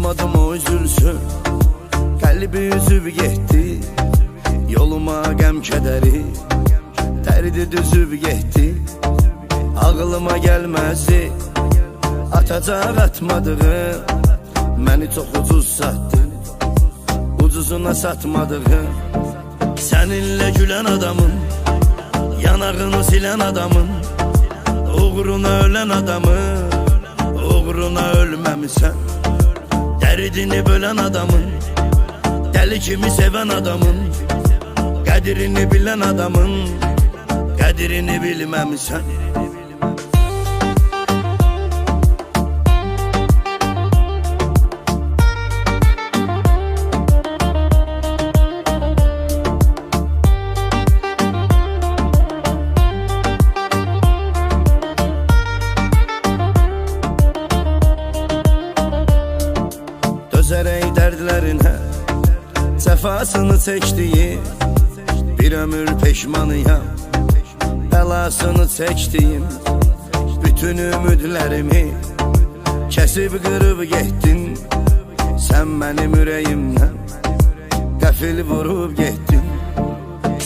Saymadım o üzülsün, kalbi üzüb getdi. Yoluma qəm kədəri, tərdi düzüb getdi. Ağlıma gəlməzi, atacaq atmadığım. Məni çox ucuz satdın, ucuzuna satmadığım. Səninlə gülən adamın, yanağını silən adamın, uğruna ölən adamın, uğruna ölməmisən. Dərdini bölən adamın, dəli kimi sevən adamın, qədrini bilən adamın, qədrini bilməmisən. Dözərək dərdlərinə səfasını çəkdiyim, bir ömür peşmanıyam, bəlasını çəkdiyim. Bütün ümidlərimi kəsib qırıb getdin. Sən mənim ürəyimdən qəfil vurub getdin.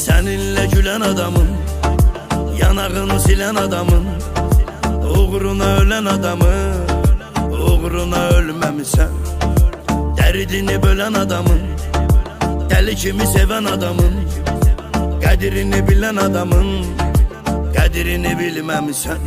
Səninlə gülən adamın, yanağını silən adamın, uğruna ölən adamın, uğruna ölməmisən. Dərdini bölən adamın, dəli kimi sevən adamın, qədrini bilən adamın, qədrini bilməmisən.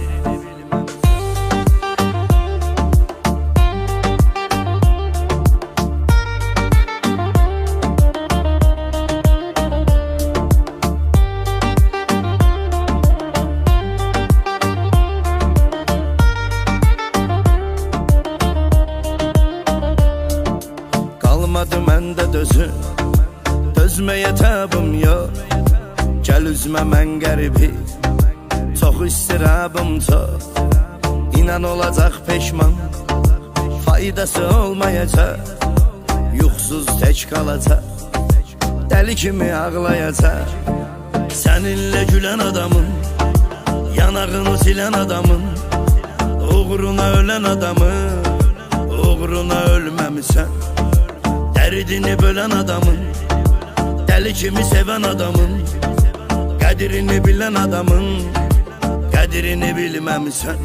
Qalmadı məndə dözüm, dözməyə təbim yox. Gəl üzmə mən qəribi, çox istirabım çox. İnan olacaq peşman, faydası olmayacaq. Yuxsuz tək qalacaq, dəli kimi ağlayacaq. Səninlə gülən adamın, yanağını silən adamın, uğruna ölən adamın, uğruna ölməmisən. Dərdini bölən adamın, dəli kimi sevən adamın, qədrini bilən adamın, qədrini bilməmisən.